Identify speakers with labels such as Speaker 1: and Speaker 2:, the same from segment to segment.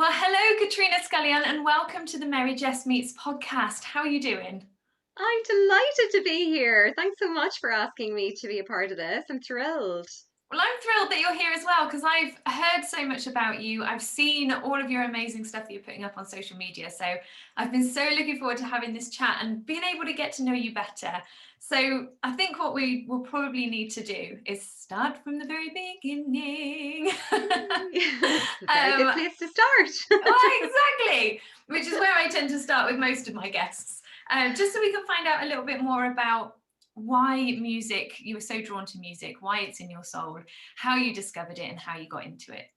Speaker 1: Well, hello, Katrina Scullion, and welcome to the Mary-Jess Meets podcast. How are you doing?
Speaker 2: I'm delighted to be here. Thanks so much for asking me to be a part of this. I'm thrilled.
Speaker 1: Well, I'm thrilled that you're here as well because I've heard so much about you. I've seen all of your amazing stuff that you're putting up on social media. So I've been so looking forward to having this chat and being able to get to know you better. So I think what we will probably need to do is start from the very beginning.
Speaker 2: It's a very good
Speaker 1: um,
Speaker 2: place to start.
Speaker 1: Well, exactly, which is where I tend to start with most of my guests, just so we can find out a little bit more about why music, you were so drawn to music, why it's in your soul, how you discovered it, and how you got into it.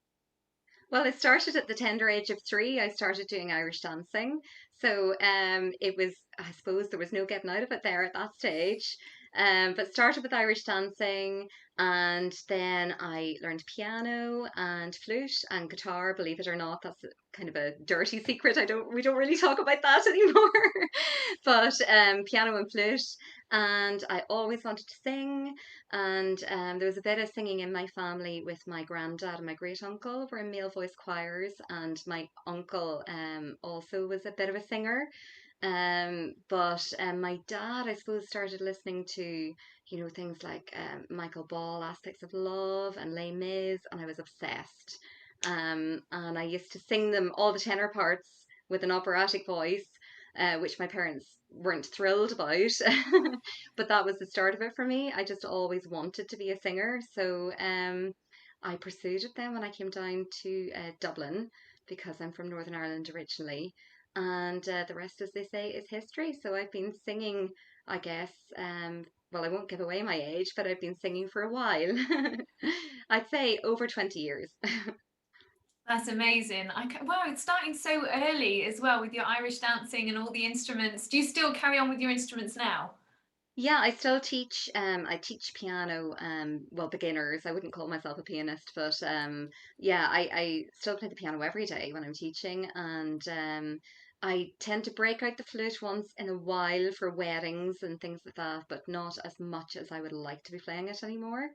Speaker 2: Well, I started at the tender age of 3. I started doing Irish dancing. So it was, I suppose there was no getting out of it there at that stage. But started with Irish dancing, and then I learned piano and flute and guitar. Believe it or not, that's kind of a dirty secret. We don't really talk about that anymore. But piano and flute, and I always wanted to sing. And there was a bit of singing in my family with my granddad and my great uncle were in male voice choirs, and my uncle also was a bit of a singer. But my dad, I suppose, started listening to, things like Michael Ball, Aspects of Love, and Les Mis, and I was obsessed. And I used to sing them all the tenor parts with an operatic voice, which my parents weren't thrilled about. But that was the start of it for me. I just always wanted to be a singer. So I pursued it then when I came down to Dublin, because I'm from Northern Ireland originally. And the rest, as they say, is history. So I've been singing, I guess, well, I won't give away my age, but I've been singing for a while. I'd say over 20 years.
Speaker 1: That's amazing. Wow, it's starting so early as well with your Irish dancing and all the instruments. Do you still carry on with your instruments now?
Speaker 2: Yeah, I still teach. I teach piano. Well, beginners. I wouldn't call myself a pianist, but yeah, I still play the piano every day when I'm teaching, and I tend to break out the flute once in a while for weddings and things like that, but not as much as I would like to be playing it anymore.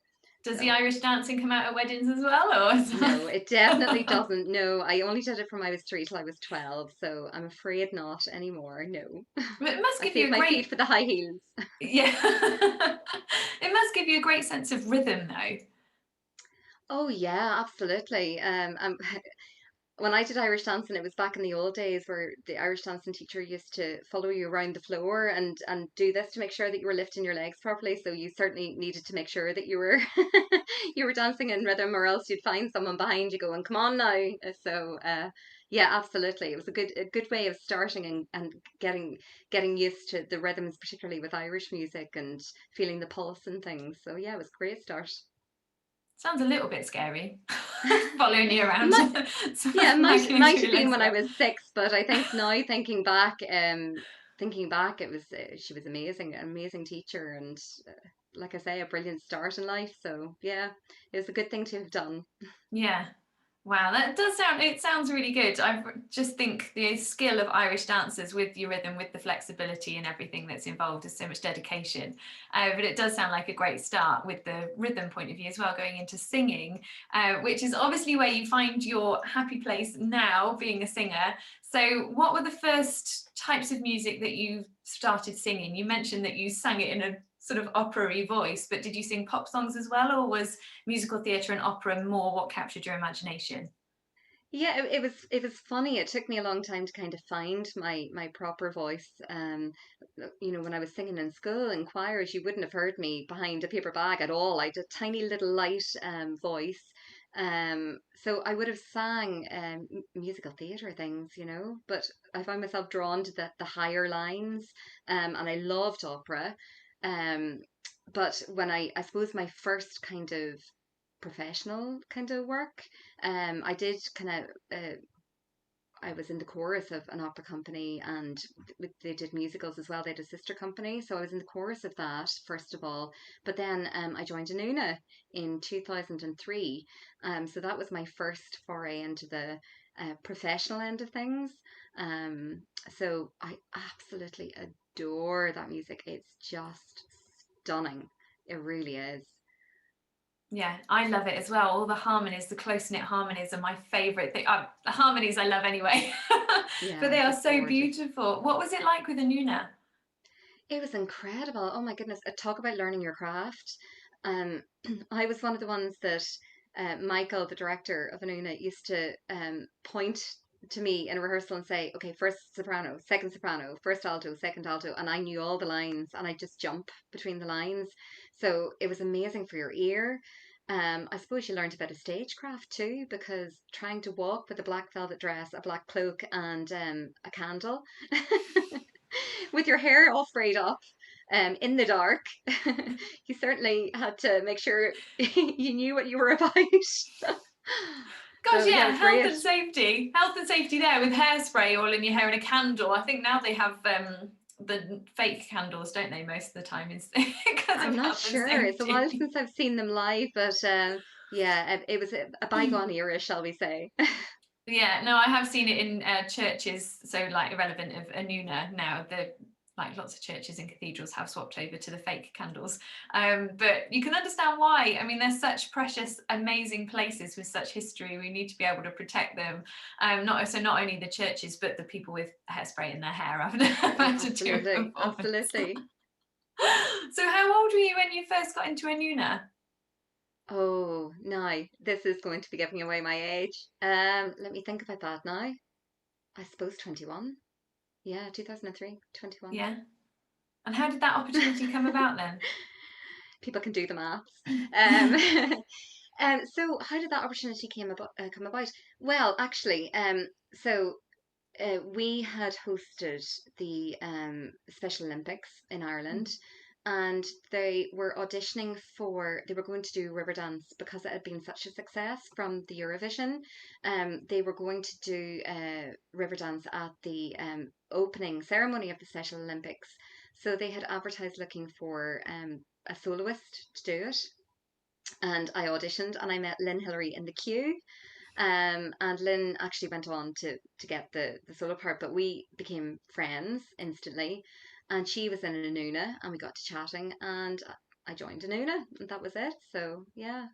Speaker 1: Does the
Speaker 2: So.
Speaker 1: Irish dancing come out at weddings as well, or?
Speaker 2: No, it definitely doesn't. No, I only did it from I was 3 till I was 12, so I'm afraid not anymore. No.
Speaker 1: It must
Speaker 2: I
Speaker 1: give you
Speaker 2: save
Speaker 1: a
Speaker 2: my feet
Speaker 1: great,
Speaker 2: for the high heels.
Speaker 1: yeah. It must give you a great sense of rhythm, though.
Speaker 2: Oh yeah, absolutely. When I did Irish dancing, it was back in the old days where the Irish dancing teacher used to follow you around the floor and do this to make sure that you were lifting your legs properly. So you certainly needed to make sure that you were you were dancing in rhythm, or else you'd find someone behind you going, "Come on now!" So yeah, absolutely, it was a good way of starting and getting used to the rhythms, particularly with Irish music and feeling the pulse and things. So yeah, it was a great start.
Speaker 1: Sounds a little bit scary, following you
Speaker 2: It
Speaker 1: around,
Speaker 2: might, yeah, it might
Speaker 1: smacking into
Speaker 2: might have
Speaker 1: your
Speaker 2: been
Speaker 1: legs
Speaker 2: when I
Speaker 1: again.
Speaker 2: was 6, but I think now thinking back, it was she was amazing, an amazing teacher, and like I say, a brilliant start in life. So yeah, it was a good thing to have done.
Speaker 1: Yeah. Wow, that does sound, it sounds really good. I just think the skill of Irish dancers with your rhythm, with the flexibility and everything that's involved is so much dedication. But it does sound like a great start with the rhythm point of view as well, going into singing, which is obviously where you find your happy place now, being a singer. So, what were the first types of music that you started singing? You mentioned that you sang it in a sort of opera-y voice, but did you sing pop songs as well, or was musical theatre and opera more what captured your imagination?
Speaker 2: Yeah, it was funny. It took me a long time to kind of find my proper voice. When I was singing in school in choirs, you wouldn't have heard me behind a paper bag at all. I had a tiny little light voice. So I would have sang musical theatre things, but I found myself drawn to the higher lines, and I loved opera. Um, but when I suppose my first kind of professional kind of work. I did kind of. I was in the chorus of an opera company, and they did musicals as well. They had a sister company, so I was in the chorus of that first of all. But then I joined Anúna in 2003. So that was my first foray into the professional end of things. Um, so I absolutely adore that music. It's just stunning. It really is.
Speaker 1: Yeah, I love it as well. All the harmonies, the close-knit harmonies are my favorite thing. The harmonies I love anyway, but
Speaker 2: Yeah,
Speaker 1: they are
Speaker 2: it's
Speaker 1: so
Speaker 2: gorgeous.
Speaker 1: beautiful. What was it like with Anúna?
Speaker 2: It was incredible. Oh my goodness. Talk about learning your craft. Um, I was one of the ones that Michael, the director of Anuna, used to point to me in rehearsal and say, okay, first soprano, first alto, second alto. And I knew all the lines and I just jump between the lines. So it was amazing for your ear. I suppose you learned about a stagecraft too, because trying to walk with a black velvet dress, a black cloak, and a candle with your hair all sprayed up in the dark. You certainly had to make sure you knew what you were about.
Speaker 1: Gosh,
Speaker 2: So yeah, it
Speaker 1: yeah,
Speaker 2: was great.
Speaker 1: health and safety there with hairspray all in your hair and a candle. I think now they have the fake candles, don't they? Most of the time, is because
Speaker 2: I'm
Speaker 1: of
Speaker 2: not
Speaker 1: health and
Speaker 2: sure. It's a while
Speaker 1: safety.
Speaker 2: since I've seen them live, but yeah, it was a bygone era, shall we say?
Speaker 1: Yeah, no, I have seen it in churches, so like irrelevant of Anúna now. The like lots of churches and cathedrals have swapped over to the fake candles, but you can understand why. I mean, they're such precious, amazing places with such history. We need to be able to protect them. Not only the churches, but the people with hairspray in their hair after,
Speaker 2: Oh,
Speaker 1: after doing a
Speaker 2: absolutely,
Speaker 1: performance.
Speaker 2: absolutely.
Speaker 1: So, how old were you when you first got into Anúna?
Speaker 2: Oh, no, this is going to be giving away my age. Let me think about that now. I suppose 21. Yeah, 2003, 21.
Speaker 1: Yeah, and how did that opportunity come about then?
Speaker 2: People can do the maths. Um, so how did that opportunity come about? Well, actually, we had hosted the Special Olympics in Ireland, and they were going to do Riverdance because it had been such a success from the Eurovision. They were going to do Riverdance at the opening ceremony of the Special Olympics. So they had advertised looking for a soloist to do it. And I auditioned and I met Lynn Hillary in the queue. And Lynn actually went on to get the solo part, but we became friends instantly. And she was in Anúna, and we got to chatting, and I joined Anúna, and that was it. So yeah,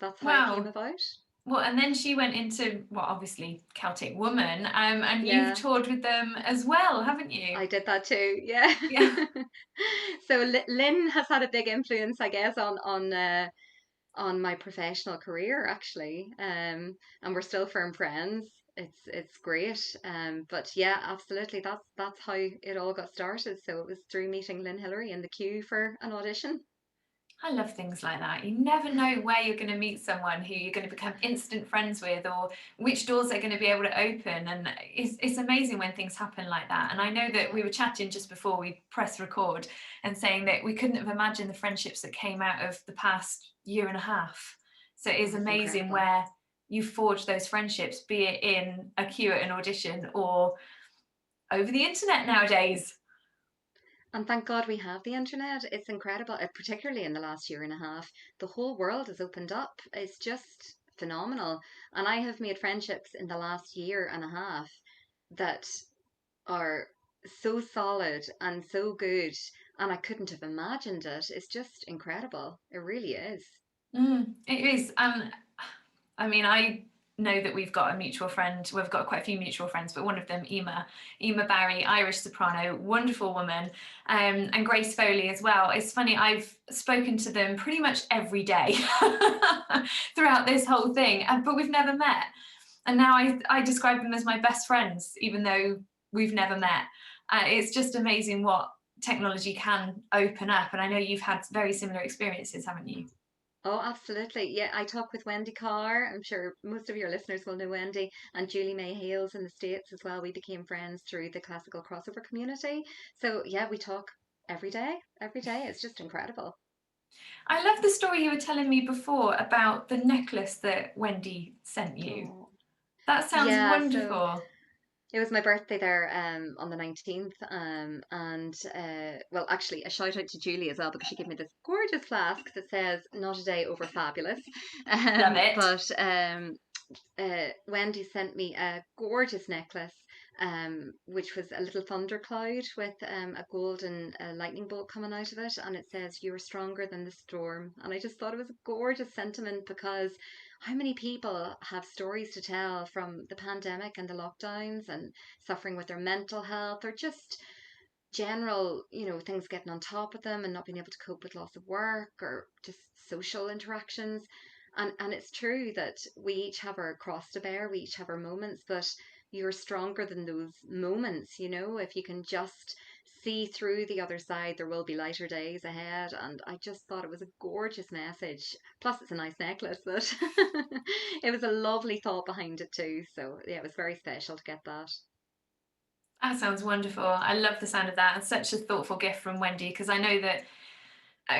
Speaker 2: that's how it came
Speaker 1: Wow.
Speaker 2: about.
Speaker 1: Well, and then she went into, well, obviously Celtic Woman, and you've
Speaker 2: Yeah,
Speaker 1: toured with them as well, haven't you?
Speaker 2: I did that too. Yeah.
Speaker 1: Yeah.
Speaker 2: So Lynn has had a big influence, I guess, on my professional career actually, and we're still firm friends. It's great, but yeah, absolutely, that's how it all got started. So it was through meeting Lynn Hillary in the queue for an audition.
Speaker 1: I love things like that. You never know where you're going to meet someone who you're going to become instant friends with, or which doors they're going to be able to open. And it's amazing when things happen like that. And I know that
Speaker 2: Yeah,
Speaker 1: we were chatting just before we press record and saying that we couldn't have imagined the friendships that came out of the past year and a half. So it
Speaker 2: oh,
Speaker 1: is
Speaker 2: it's
Speaker 1: amazing
Speaker 2: incredible.
Speaker 1: where you forge those friendships, be it in a queue at an audition or over the internet nowadays.
Speaker 2: And thank God we have the internet. It's incredible, particularly in the last year and a half. The whole world has opened up. It's just phenomenal. And I have made friendships in the last year and a half that are so solid and so good, and I couldn't have imagined it. It's just incredible. It really is.
Speaker 1: It is. I mean, I know that we've got a mutual friend. We've got quite a few mutual friends, but one of them, Ema Barry, Irish soprano, wonderful woman, and Grace Foley as well. It's funny, I've spoken to them pretty much every day throughout this whole thing, but we've never met. And now I describe them as my best friends, even though we've never met. It's just amazing what technology can open up. And I know you've had very similar experiences, haven't you?
Speaker 2: Oh, absolutely. Yeah, I talk with Wendy Carr. I'm sure most of your listeners will know Wendy, and Julie May Hales in the States as well. We became friends through the classical crossover community. So yeah, we talk every day. Every day. It's just incredible.
Speaker 1: I love the story you were telling me before about the necklace that Wendy sent you.
Speaker 2: Oh.
Speaker 1: That sounds
Speaker 2: Yeah, so
Speaker 1: wonderful.
Speaker 2: it was my birthday there on the 19th. And well, actually, a shout out to Julie as well because she gave me this gorgeous flask that says "Not a day over fabulous."
Speaker 1: Love it.
Speaker 2: But Wendy sent me a gorgeous necklace, which was a little thundercloud with a golden lightning bolt coming out of it, and it says, "You're stronger than the storm." And I just thought it was a gorgeous sentiment, because how many people have stories to tell from the pandemic and the lockdowns and suffering with their mental health, or just general, things getting on top of them and not being able to cope with loss of work or just social interactions. And it's true that we each have our cross to bear, we each have our moments, but you're stronger than those moments, if you can just see through the other side, there will be lighter days ahead. And I just thought it was a gorgeous message. Plus, it's a nice necklace, but it was a lovely thought behind it too. So yeah, it was very special to get that.
Speaker 1: That sounds wonderful. I love the sound of that, and such a thoughtful gift from Wendy, because I know that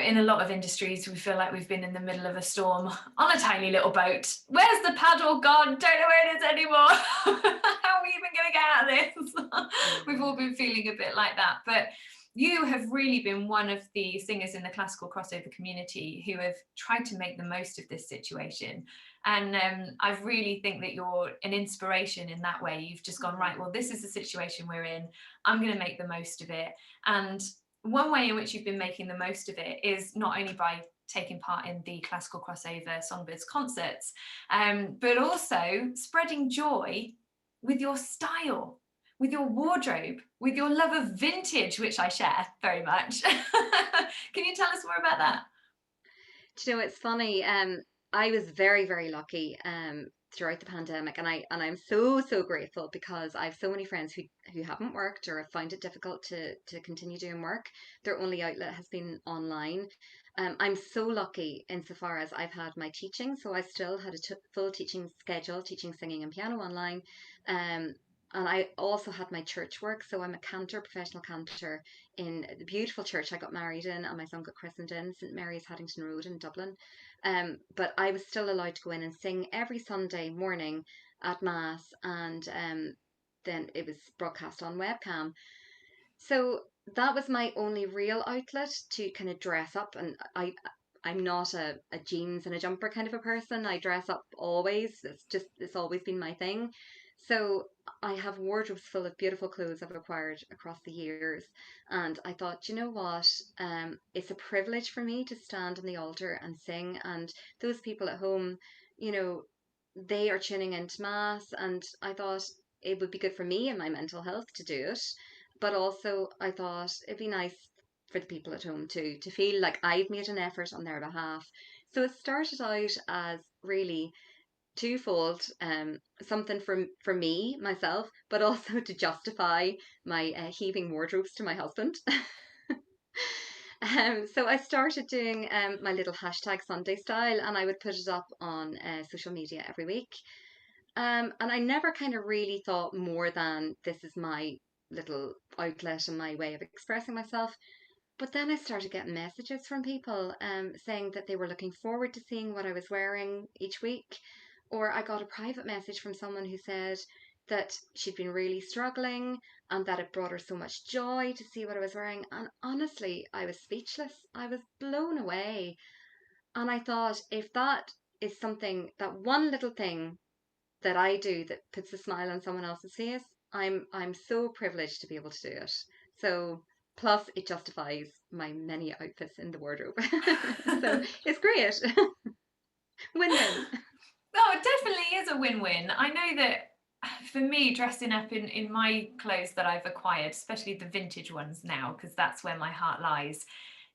Speaker 1: in a lot of industries we feel like we've been in the middle of a storm on a tiny little boat. Where's the paddle gone? Don't know where it is anymore. How are we even going to get out of this? We've all been feeling a bit like that. But you have really been one of the singers in the classical crossover community who have tried to make the most of this situation. And I really think that you're an inspiration in that way. You've just gone, right, well, this is the situation we're in. I'm going to make the most of it. And one way in which you've been making the most of it is not only by taking part in the classical crossover Songbirds concerts, but also spreading joy with your style, with your wardrobe, with your love of vintage, which I share very much. Can you tell us more about that?
Speaker 2: Do you know, it's funny. I was very, very lucky throughout the pandemic, and I'm so grateful, because I have so many friends who haven't worked or have found it difficult to continue doing work. Their only outlet has been online. I'm so lucky insofar as I've had my teaching, so I still had a full teaching schedule, teaching singing and piano online. Um, and I also had my church work, so I'm a cantor, professional cantor in the beautiful church I got married in and my son got christened in, St Mary's, Haddington Road in Dublin. But I was still allowed to go in and sing every Sunday morning at Mass, and then it was broadcast on webcam. So that was my only real outlet to kind of dress up. And I'm not a jeans and a jumper kind of a person. I dress up always. It's always been my thing. So I have wardrobes full of beautiful clothes I've acquired across the years. And I thought, you know what? It's a privilege for me to stand on the altar and sing. And those people at home, you know, they are tuning into Mass. And I thought it would be good for me and my mental health to do it. But also, I thought it'd be nice for the people at home too, to feel like I've made an effort on their behalf. So it started out as really twofold, something for me myself, but also to justify my heaving wardrobes to my husband. So I started doing my little hashtag Sunday style, and I would put it up on social media every week. And I never kind of really thought more than, this is my little outlet and my way of expressing myself. But then I started getting messages from people saying that they were looking forward to seeing what I was wearing each week. Or I got a private message from someone who said that she'd been really struggling and that it brought her so much joy to see what I was wearing. And honestly, I was speechless. I was blown away. And I thought, if that is something, that one little thing that I do that puts a smile on someone else's face, I'm so privileged to be able to do it. So plus it justifies my many outfits in the wardrobe. So it's great. Win-win.
Speaker 1: Oh, it definitely is a win-win. I know that for me, dressing up in my clothes that I've acquired, especially the vintage ones now, because that's where my heart lies,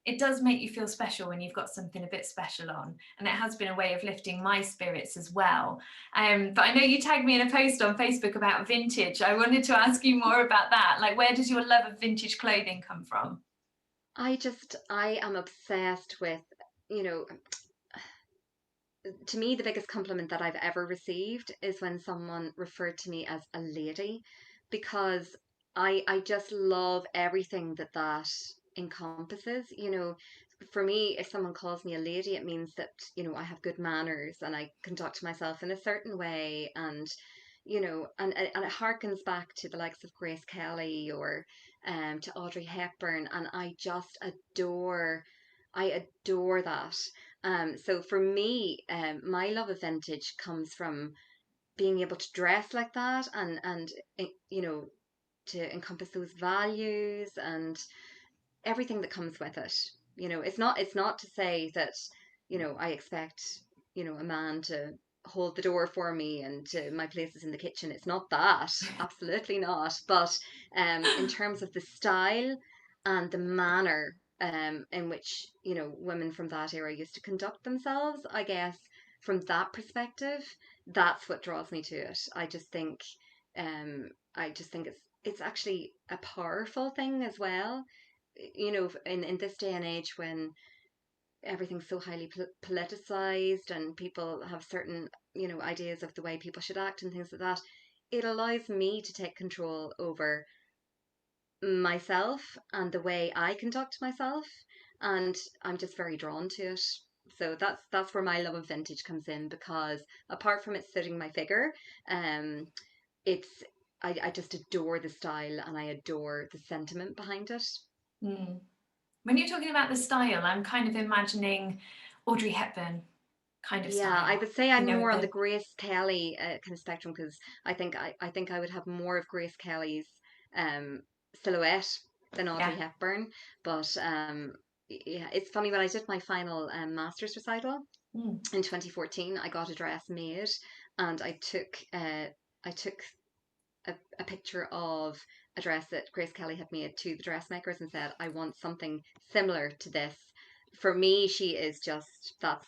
Speaker 1: it does make you feel special when you've got something a bit special on. And it has been a way of lifting my spirits as well. But I know you tagged me in a post on Facebook about vintage. I wanted to ask you more about that. Like, where does your love of vintage clothing come from?
Speaker 2: I am obsessed with, you know, to me, the biggest compliment that I've ever received is when someone referred to me as a lady, because I just love everything that encompasses. For me, if someone calls me a lady, it means that, I have good manners and I conduct myself in a certain way. And, and it harkens back to the likes of Grace Kelly or to Audrey Hepburn. And I adore that. So for me, my love of vintage comes from being able to dress like that, and you know, to encompass those values and everything that comes with it. You know, it's not to say that, you know, I expect, you know, a man to hold the door for me and to my place is in the kitchen. It's not that. Absolutely not. But in terms of the style and the manner in which, you know, women from that era used to conduct themselves, I guess from that perspective, that's what draws me to it. I just think it's actually a powerful thing as well, you know, in this day and age when everything's so highly politicized and people have certain, you know, ideas of the way people should act and things like that, it allows me to take control over myself and the way I conduct myself, and I'm just very drawn to it. So that's where my love of vintage comes in, because apart from it suiting my figure, um it's I just adore the style and I adore the sentiment behind it.
Speaker 1: Mm. When you're talking about the style, I'm kind of imagining Audrey Hepburn kind of
Speaker 2: Yeah, I
Speaker 1: style,
Speaker 2: would say
Speaker 1: you
Speaker 2: I'm
Speaker 1: know, with
Speaker 2: more on the
Speaker 1: the,
Speaker 2: Grace Kelly kind of spectrum, because I think I would have more of Grace Kelly's um silhouette than
Speaker 1: yeah.
Speaker 2: Audrey Hepburn. But yeah, it's funny, when I did my final master's recital
Speaker 1: Mm.
Speaker 2: in 2014, I got a dress made, and I took a picture of a dress that Grace Kelly had made to the dressmakers and said, I want something similar to this. For me, she is just that's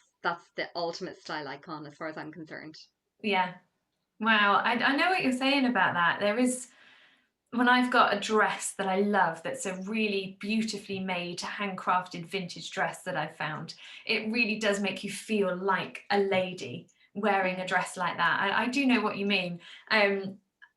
Speaker 2: the ultimate style icon as far as I'm concerned.
Speaker 1: Yeah. Wow. I know what you're saying about that. There is, when I've got a dress that I love, that's a really beautifully made, handcrafted vintage dress that I've found, it really does make you feel like a lady wearing a
Speaker 2: Mm.
Speaker 1: dress like that. I do know what you mean.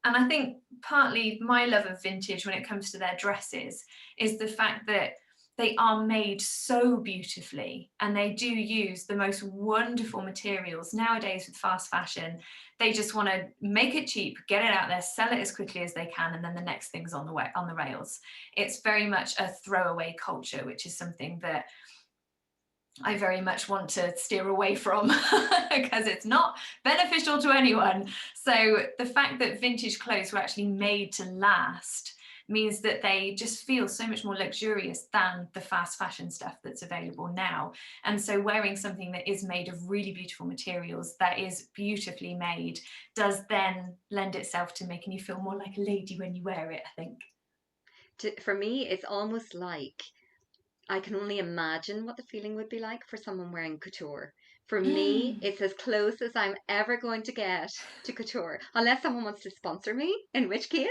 Speaker 1: And I think partly my love of vintage when it comes to their dresses is the fact that they are made so beautifully and they do use the most wonderful materials. Nowadays with fast fashion, they just want to make it cheap, get it out there, sell it as quickly as they can, and then the next thing's on the way, on the rails. It's very much a throwaway culture, which is something that I very much want to steer away from because it's not beneficial to anyone. So the fact that vintage clothes were actually made to last means that they just feel so much more luxurious than the fast fashion stuff that's available now. And so wearing something that is made of really beautiful materials, that is beautifully made, does then lend itself to making you feel more like a lady when you wear it, I think.
Speaker 2: For me, it's almost like I can only imagine what the feeling would be like for someone wearing couture. For me,
Speaker 1: Mm.
Speaker 2: it's as close as I'm ever going to get to couture, unless someone wants to sponsor me, in which case,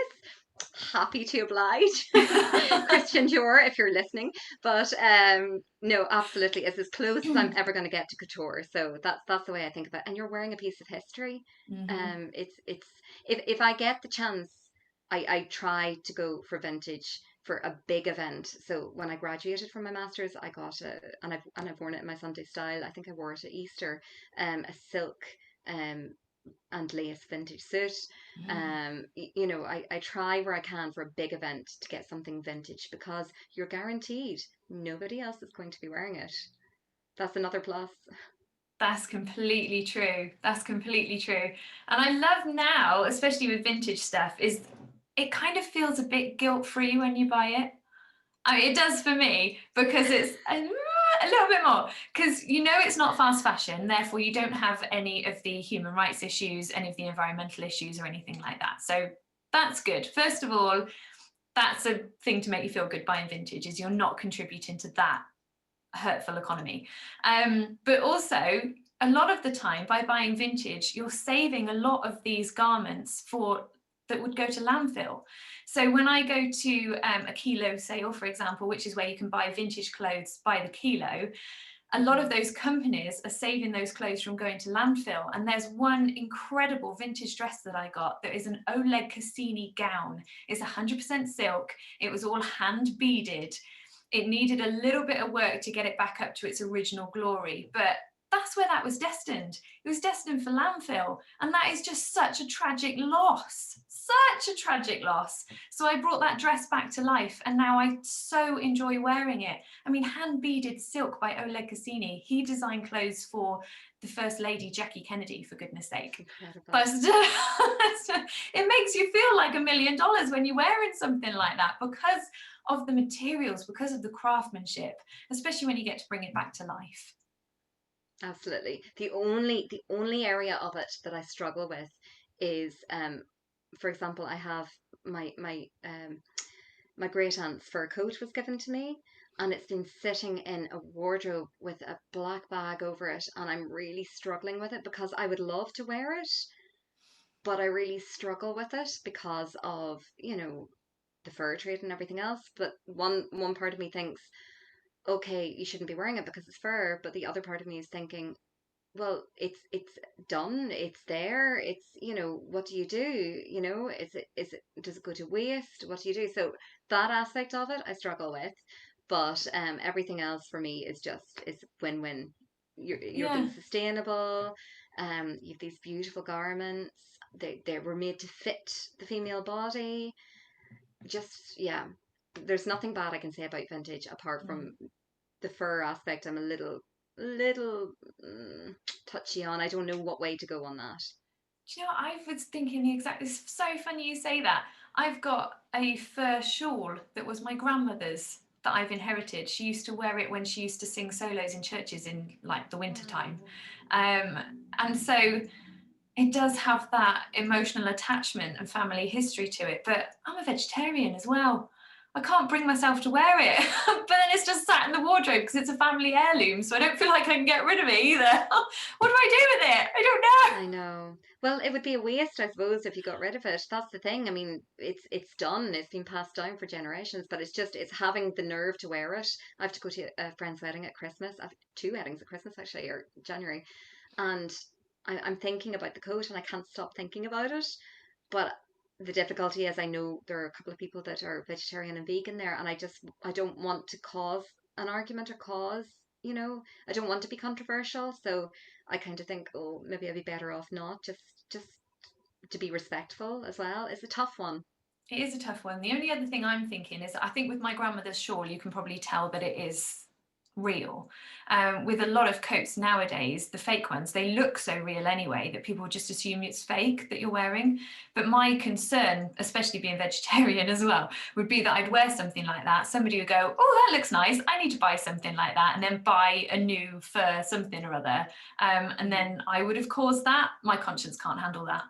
Speaker 2: happy to oblige. Christian Dior, if you're listening. But no, absolutely, it's as close as I'm ever going to get to couture. So that's the way I think about it. And you're wearing a piece of history.
Speaker 1: Mhm.
Speaker 2: It's if I get the chance, I try to go for vintage for a big event. So when I graduated from my masters, I got and I've worn it in my Sunday style. I think I wore it at Easter, a silk um and lace vintage suit.
Speaker 1: Mm.
Speaker 2: You know, I try where I can for a big event to get something vintage, because you're guaranteed nobody else is going to be wearing it. That's another plus.
Speaker 1: That's completely true. That's completely true. And I love now, especially with vintage stuff, is it kind of feels a bit guilt-free when you buy it. I mean, it does for me because it's a little bit more because you know it's not fast fashion, therefore you don't have any of the human rights issues, any of the environmental issues, or anything like that. So that's good. First of all, that's a thing to make you feel good buying vintage is you're not contributing to that hurtful economy. But also, a lot of the time, by buying vintage, you're saving a lot of these garments for that would go to landfill. So when I go to a kilo sale, for example, which is where you can buy vintage clothes by the kilo, a lot of
Speaker 2: Mhm.
Speaker 1: those companies are saving those clothes from going to landfill. And there's one incredible vintage dress that I got that is an Oleg Cassini gown. It's 100% silk. It was all hand beaded. It needed a little bit of work to get it back up to its original glory, but that's where that was destined. It was destined for landfill, and that is just such a tragic loss. such a tragic loss. So I brought that dress back to life, and now I so enjoy wearing it. I mean, hand beaded silk by Oleg Cassini. He designed clothes for the First Lady, Jackie Kennedy, for goodness sake.
Speaker 2: Incredible.
Speaker 1: But it makes you feel like $1 million when you're wearing something like that, because of the materials, because of the craftsmanship, especially when you get to bring it back to life.
Speaker 2: Absolutely. The only area of it that I struggle with is, for example, I have my great aunt's fur coat was given to me, and it's been sitting in a wardrobe with a black bag over it, and I'm really struggling with it because I would love to wear it, but I really struggle with it because of, the fur trade and everything else. But one part of me thinks, okay, you shouldn't be wearing it because it's fur, but the other part of me is thinking, well, it's done, it's there, it's, what do you do? Is it does it go to waste? What do you do? So that aspect of it I struggle with, but everything else for me is win-win. You're being
Speaker 1: Yeah.
Speaker 2: sustainable. You have these beautiful garments. They were made to fit the female body. Just, yeah, there's nothing bad I can say about vintage apart from the fur aspect. I'm a little touchy on. I don't know what way to go on that.
Speaker 1: Do you know, I was thinking the exact, it's so funny you say that. I've got a fur shawl that was my grandmother's that I've inherited. She used to wear it when she used to sing solos in churches in like the winter time. And so it does have that emotional attachment and family history to it, but I'm a vegetarian as well. I can't bring myself to wear it, but then it's just sat in the wardrobe because it's a family heirloom, so I don't feel like I can get rid of it either. What do I do with it? I don't know.
Speaker 2: I know. Well, it would be a waste, I suppose, if you got rid of it. That's the thing. I mean, it's done. It's been passed down for generations, but it's having the nerve to wear it. I have to go to a friend's wedding at Christmas. I have two weddings at Christmas actually, or January, and I'm thinking about the coat, and I can't stop thinking about it. But the difficulty is, I know there are a couple of people that are vegetarian and vegan there, and I don't want to cause an argument or I don't want to be controversial. So I kind of think, oh, maybe I'd be better off not, just to be respectful as well. It's a tough one.
Speaker 1: It is a tough one. The only other thing I'm thinking is I think with my grandmother's shawl, you can probably tell that it is real. With a lot of coats nowadays, the fake ones, they look so real anyway that people just assume it's fake that you're wearing. But my concern, especially being vegetarian as well, would be that I'd wear something like that. Somebody would go, oh, that looks nice. I need to buy something like that, and then buy a new fur something or other. And then I would have caused that. My conscience can't handle that.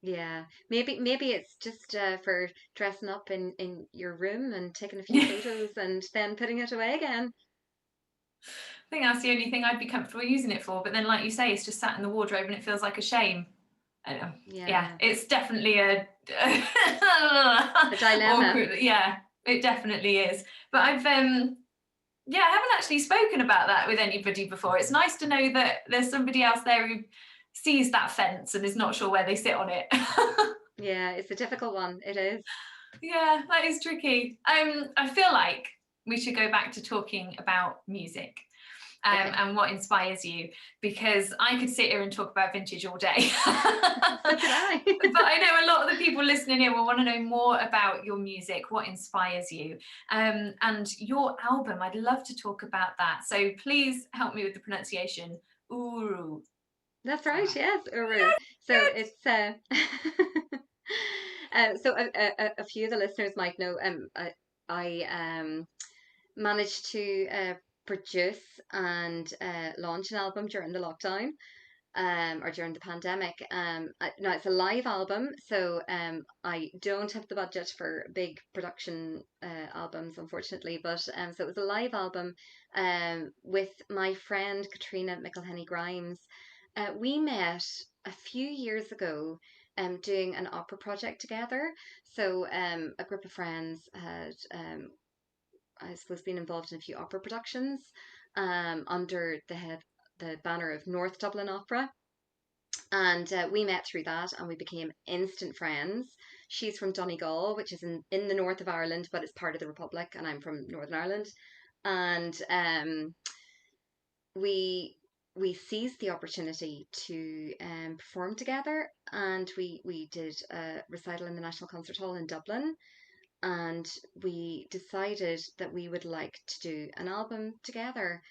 Speaker 2: Yeah, maybe it's just for dressing up in your room and taking a few photos and then putting it away again.
Speaker 1: I think that's the only thing I'd be comfortable using it for. But then, like you say, it's just sat in the wardrobe and it feels like a shame. I don't know. Yeah,
Speaker 2: Yeah,
Speaker 1: it's definitely a
Speaker 2: a dilemma.
Speaker 1: awkward. Yeah, it definitely is. But yeah, I haven't actually spoken about that with anybody before. It's nice to know that there's somebody else there who sees that fence and is not sure where they sit on it.
Speaker 2: Yeah, it's a difficult one. It is.
Speaker 1: Yeah, that is tricky. I feel like we should go back to talking about music.
Speaker 2: Okay.
Speaker 1: And what inspires you, because I could sit here and talk about vintage all day.
Speaker 2: So could I.
Speaker 1: But I know a lot of the people listening here will want to know more about your music, what inspires you, and your album. I'd love to talk about that. So please help me with the pronunciation. Uru.
Speaker 2: That's
Speaker 1: Say
Speaker 2: right.
Speaker 1: that.
Speaker 2: Yes, Uru.
Speaker 1: Yes,
Speaker 2: So
Speaker 1: good.
Speaker 2: it's so a few of the listeners might know. I managed to produce and launch an album during the lockdown, or during the pandemic. No, it's a live album, so I don't have the budget for big production albums, unfortunately. But so it was a live album with my friend Katrina McElhenney Grimes. We met a few years ago. Doing an opera project together. So a group of friends had, I suppose, been involved in a few opera productions under the banner of North Dublin Opera, and we met through that, and we became instant friends. She's from Donegal, which is in the north of Ireland, but it's part of the Republic, and I'm from Northern Ireland. And we we seized the opportunity to perform together, and we did a recital in the National Concert Hall in Dublin, and we decided that we would like to do an album together.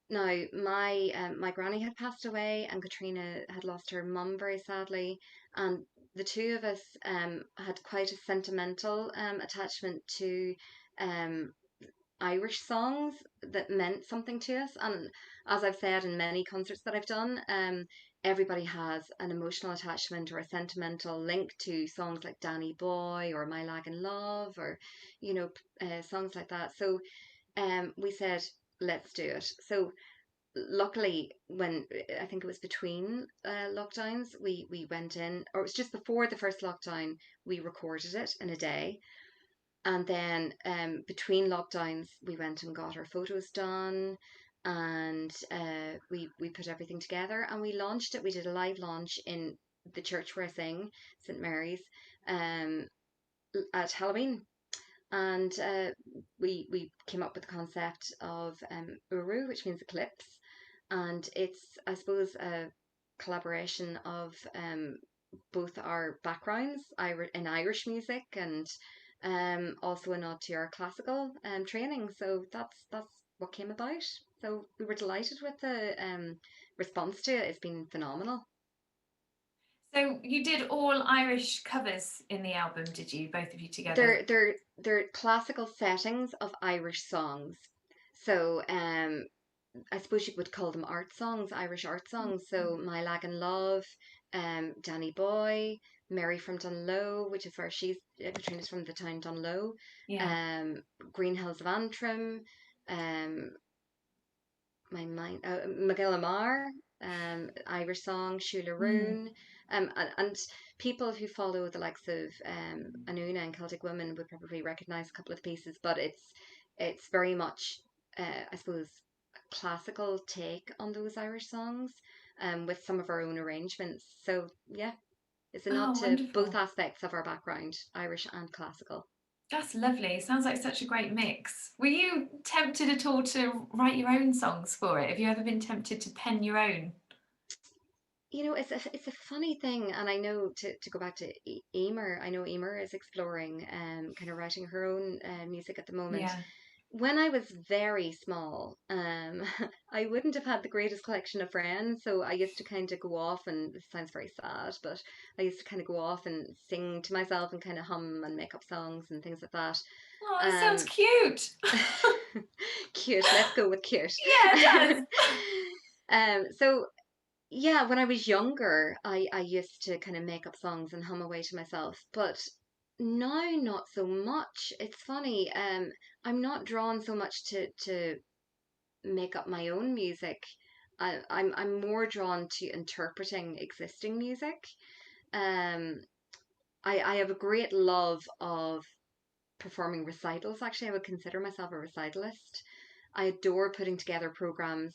Speaker 2: Now, my granny had passed away, and Katrina had lost her mum very sadly, and the two of us had quite a sentimental attachment to um, Irish songs that meant something to us. And as I've said in many concerts that I've done, everybody has an emotional attachment or a sentimental link to songs like Danny Boy or My Lagan Love, or you know, songs like that. So we said, let's do it. So luckily, when I think it was between lockdowns, we went in, or it was just before the first lockdown, we recorded it in a day. And then between lockdowns, we went and got our photos done, and we put everything together and we launched it. We did a live launch in the church where I sing, St Mary's, um, at Halloween. And we came up with the concept of Uru, which means eclipse, and it's, I suppose, a collaboration of both our backgrounds in Irish music, and also a nod to our classical training. So that's what came about. So we were delighted with the response to it. It's been phenomenal.
Speaker 1: So you did all Irish covers in the album, did you, both of you together?
Speaker 2: They're classical settings of Irish songs. So I suppose you would call them art songs, Irish art songs. So My Lagan Love, Danny Boy, Mary from Dunlow, which is where Katrina's from, the town Dunlow,
Speaker 1: Yeah.
Speaker 2: um, Green Hills of Antrim, um, my mind, McGillamar, Irish song,
Speaker 1: Mm.
Speaker 2: Shularoon, and people who follow the likes of Anúna and Celtic Woman would probably recognise a couple of pieces, but it's very much, I suppose, a classical take on those Irish songs, with some of our own arrangements. So yeah, it's a nod
Speaker 1: Oh,
Speaker 2: to both
Speaker 1: wonderful.
Speaker 2: aspects of our background, Irish and classical.
Speaker 1: That's lovely. Sounds like such a great mix. Were you tempted at all to write your own songs for it? Have you ever been tempted to pen your own?
Speaker 2: You know, it's a funny thing, and I know, to go back to Emer, I know Emer is exploring kind of writing her own music at the moment.
Speaker 1: Yeah.
Speaker 2: When I was very small, I wouldn't have had the greatest collection of friends, so I used to kind of go off, and this sounds very sad, but I used to kind of go off and sing to myself and kind of hum and make up songs and things like that.
Speaker 1: Oh, this sounds
Speaker 2: Um,
Speaker 1: cute.
Speaker 2: cute. Let's go with cute.
Speaker 1: Yeah, it does.
Speaker 2: So yeah, when I was younger, I used to kind of make up songs and hum away to myself, but now not so much. It's funny, I'm not drawn so much to make up my own music. I'm more drawn to interpreting existing music. Um, I have a great love of performing recitals. Actually, I would consider myself a recitalist. I adore putting together programs,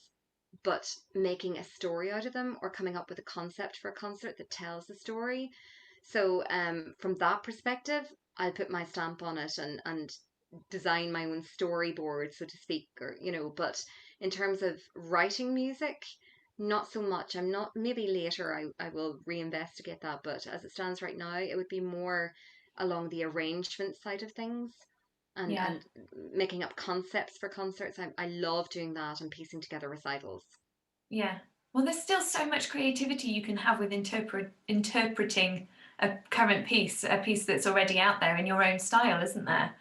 Speaker 2: but making a story out of them, or coming up with a concept for a concert that tells the story. So, from that perspective, I'll put my stamp on it, and design my own storyboard, so to speak, or But in terms of writing music, not so much. I'm not. Maybe later I will reinvestigate that, but as it stands right now, it would be more along the arrangement side of things, and
Speaker 1: Yeah.
Speaker 2: making up concepts for concerts. I love doing that and piecing together recitals.
Speaker 1: Yeah. Well, there's still so much creativity you can have with interpreting a current piece, a piece that's already out there in your own style, isn't there?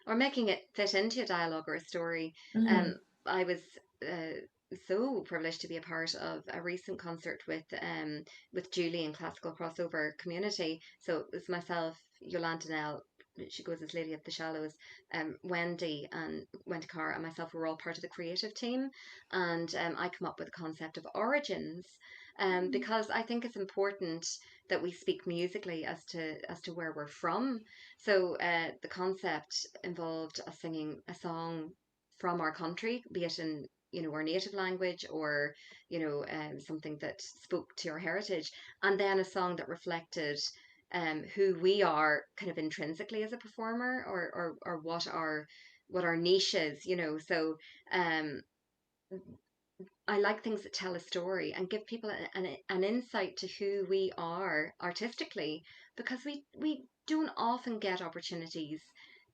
Speaker 2: Or making it fit into a dialogue or a story.
Speaker 1: Mm.
Speaker 2: I was uh, so privileged to be a part of a recent concert with Julie in Classical Crossover Community. So it was myself, Yolanda Nell, she goes as Lady of the Shallows, Wendy and Wendy Carr and myself were all part of the creative team, and I come up with a concept of origins, because I think it's important that we speak musically as to where we're from. So the concept involved us singing a song from our country, be it in our native language, or something that spoke to our heritage, and then a song that reflected who we are kind of intrinsically as a performer, or what our niche is. So um, I like things that tell a story and give people an insight to who we are artistically, because we don't often get opportunities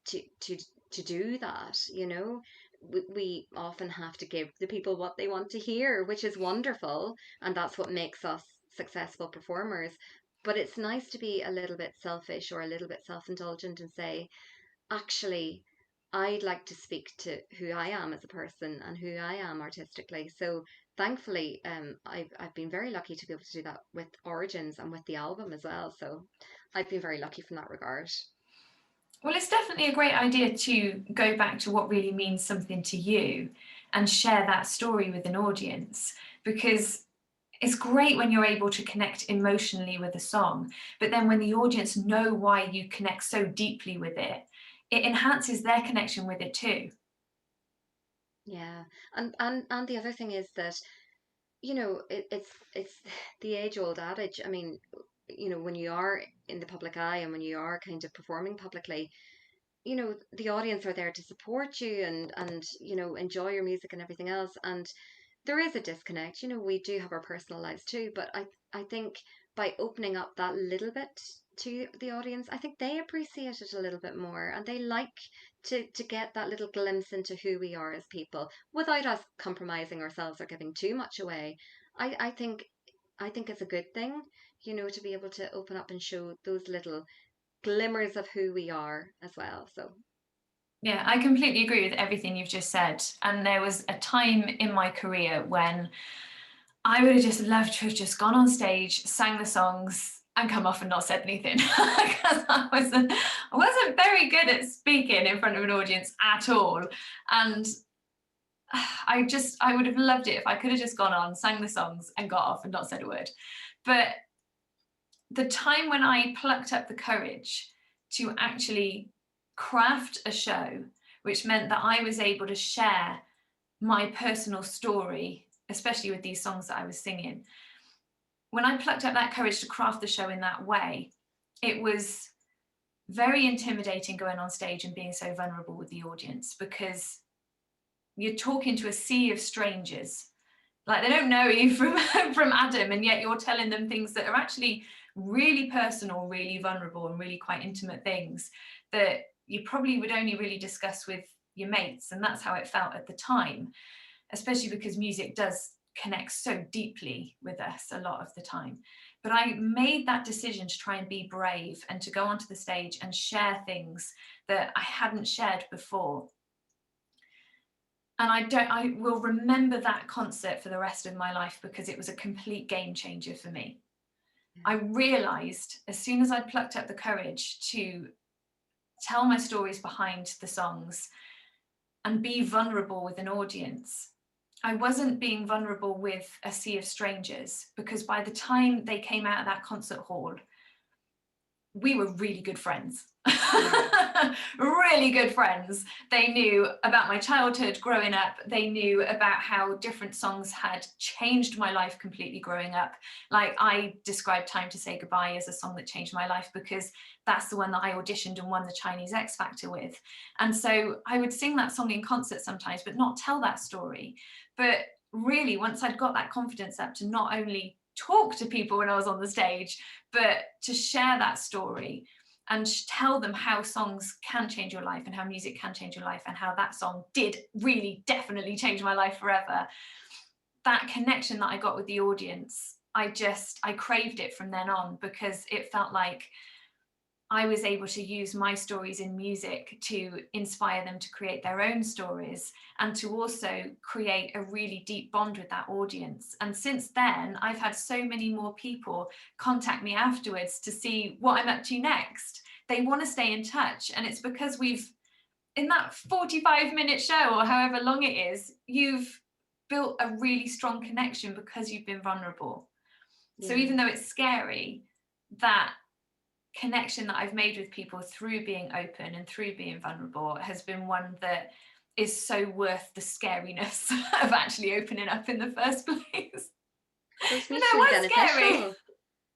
Speaker 2: to to to do that, you know. We often have to give the people what they want to hear, which is wonderful, and that's what makes us successful performers. But it's nice to be a little bit selfish or a little bit self-indulgent and say, actually, I'd like to speak to who I am as a person and who I am artistically. So thankfully, I've been very lucky to be able to do that with Origins and with the album as well. So I've been very lucky from that regard.
Speaker 1: Well, it's definitely a great idea to go back to what really means something to you and share that story with an audience, because it's great when you're able to connect emotionally with a song, but then when the audience know why you connect so deeply with it, it enhances their connection with it too.
Speaker 2: Yeah, and the other thing is that, you know, it's the age old adage. I mean, you know, when you are in the public eye and when you are kind of performing publicly, you know, the audience are there to support you and you know, enjoy your music and everything else. And there is a disconnect. You know, we do have our personal lives too, but I think by opening up that little bit to the audience, I think they appreciate it a little bit more, and they like to get that little glimpse into who we are as people without us compromising ourselves or giving too much away. I think it's a good thing, you know, to be able to open up and show those little glimmers of who we are as well. So
Speaker 1: Yeah, I completely agree with everything you've just said. And there was a time in my career when I would have just loved to have just gone on stage, sang the songs, and come off and not said anything. Because I wasn't very good at speaking in front of an audience at all. And I would have loved it if I could have just gone on, sang the songs, and got off and not said a word. But the time when I plucked up the courage to actually craft a show, which meant that I was able to share my personal story, especially with these songs that I was singing. When I plucked up that courage to craft the show in that way, it was very intimidating going on stage and being so vulnerable with the audience, because you're talking to a sea of strangers. Like, they don't know you from from Adam, and yet you're telling them things that are actually really personal, really vulnerable, and really quite intimate things that you probably would only really discuss with your mates. And that's how it felt at the time, especially because music does connect so deeply with us a lot of the time. But I made that decision to try and be brave and to go onto the stage and share things that I hadn't shared before. And I will remember that concert for the rest of my life, because it was a complete game changer for me. I realized as soon as I plucked up the courage to tell my stories behind the songs and be vulnerable with an audience, I wasn't being vulnerable with a sea of strangers, because by the time they came out of that concert hall, we were really good friends.
Speaker 2: yeah,
Speaker 1: Really good friends. They knew about my childhood growing up. They knew about how different songs had changed my life completely growing up. Like, I described Time to Say Goodbye as a song that changed my life, because that's the one that I auditioned and won the Chinese X Factor with. And so I would sing that song in concert sometimes, but not tell that story. But really, once I'd got that confidence up to not only talk to people when I was on the stage, but to share that story and tell them how songs can change your life and how music can change your life and how that song did really definitely change my life forever. That connection that I got with the audience, I craved it from then on, because it felt like I was able to use my stories in music to inspire them to create their own stories, and to also create a really deep bond with that audience. And since then, I've had so many more people contact me afterwards to see what I'm up to next. They want to stay in touch. And it's because in that 45-minute show or however long it is, you've built a really strong connection because you've been vulnerable. So
Speaker 2: yeah.
Speaker 1: even though it's scary, that connection that I've made with people through being open and through being vulnerable has been one that is so worth the scariness of actually opening up in the first place.
Speaker 2: So it's
Speaker 1: And that
Speaker 2: mutually
Speaker 1: was scary.
Speaker 2: beneficial.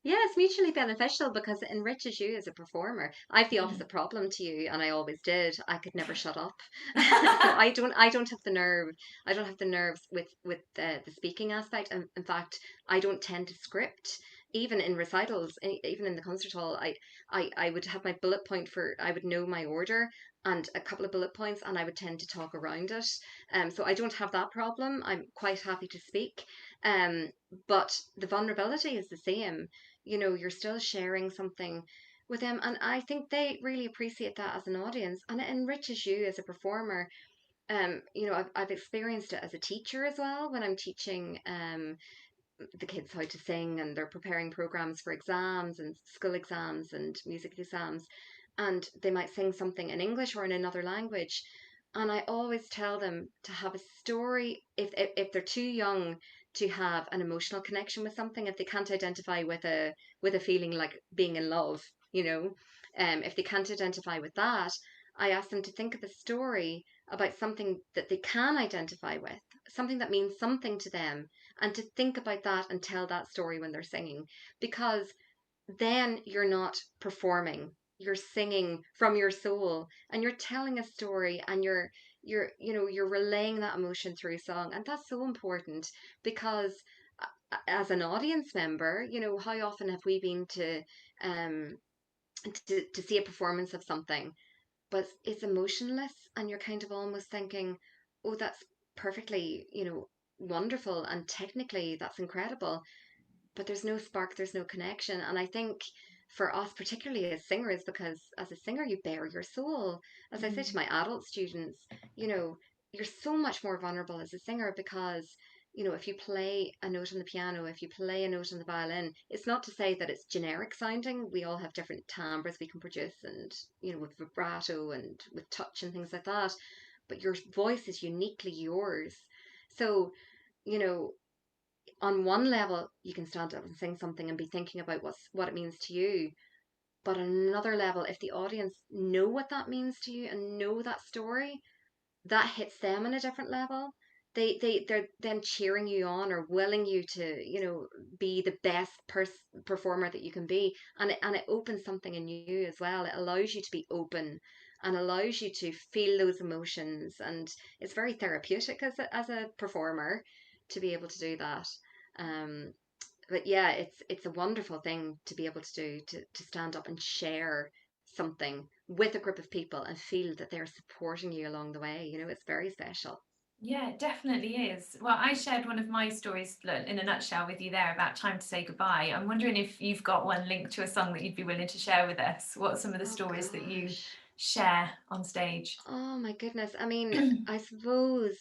Speaker 2: Yeah, it's mutually beneficial because it enriches you as a performer. I have the
Speaker 1: Mm.
Speaker 2: opposite problem to you, and I always did. I could never shut up. So I don't have the nerve. I don't have the nerves with the speaking aspect. And in fact, I don't tend to script. Even in recitals, even in the concert hall, I would have my bullet point for, I would know my order and a couple of bullet points, and I would tend to talk around it. So I don't have that problem. I'm quite happy to speak. Um, but the vulnerability is the same. You know, you're still sharing something with them, and I think they really appreciate that as an audience, and it enriches you as a performer. You know, I've experienced it as a teacher as well when I'm teaching the kids how to sing, and they're preparing programs for exams and school exams and music exams, and they might sing something in English or in another language. And I always tell them to have a story, if they're too young to have an emotional connection with something, if they can't identify with a feeling like being in love, you know, if they can't identify with that, I ask them to think of a story about something that they can identify with, something that means something to them, and to think about that and tell that story when they're singing, because then you're not performing, you're singing from your soul, and you're telling a story, and you're you know, you're relaying that emotion through song, and that's so important. Because as an audience member, you know, how often have we been um to see a performance of something, but it's emotionless, and you're kind of almost thinking, oh, that's perfectly, you know, wonderful, and technically that's incredible, but there's no spark, there's no connection. And I think for us, particularly as singers, because as a singer you bare your soul, as I say to
Speaker 1: Mm.
Speaker 2: my adult students, you know, you're so much more vulnerable as a singer, because you know, if you play a note on the piano, if you play a note on the violin, it's not to say that it's generic sounding. We all have different timbres we can produce, and you know, with vibrato and with touch and things like that, but your voice is uniquely yours. So, you know, on one level you can stand up and sing something and be thinking about what it means to you, but on another level, if the audience know what that means to you and know that story, that hits them on a different level. They're then cheering you on, or willing you to, you know, be the best performer that you can be, and it opens something in you as well. It allows you to be open and allows you to feel those emotions, and it's very therapeutic as a performer to be able to do that. um but yeah, it's a wonderful thing to be able to do, to stand up and share something with a group of people and feel that they're supporting you along the way. You know, it's very special.
Speaker 1: Yeah, it definitely is. Well, I shared one of my stories in a nutshell with you there about Time to Say Goodbye. I'm wondering if you've got one linked to a song that you'd be willing to share with us. What are some of the
Speaker 2: Oh
Speaker 1: stories that you
Speaker 2: gosh.
Speaker 1: share on stage?
Speaker 2: Oh my goodness. I mean, I suppose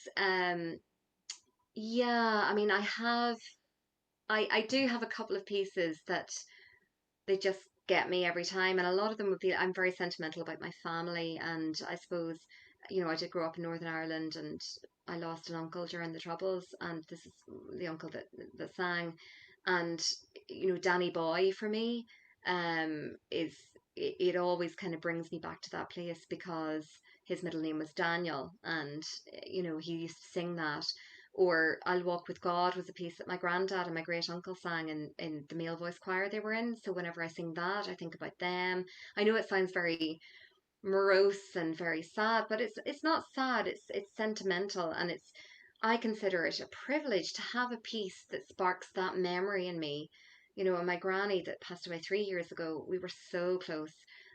Speaker 2: yeah, I mean, I do have a couple of pieces that they just get me every time, and a lot of them would be, I'm very sentimental about my family, and I suppose, you know, I did grow up in Northern Ireland, and I lost an uncle during the Troubles, and this is the uncle that sang. And you know, Danny Boy for me is, it always kind of brings me back to that place, because his middle name was Daniel, and you know, he used to sing that. Or I'll Walk with God was a piece that my granddad and my great uncle sang in the male voice choir they were in. So whenever I sing that, I think about them. I know it sounds very morose and very sad, but it's not sad. It's sentimental, and it's, I consider it a privilege to have a piece that sparks that memory in me. You know, and my granny that passed away 3 years ago, we were so close,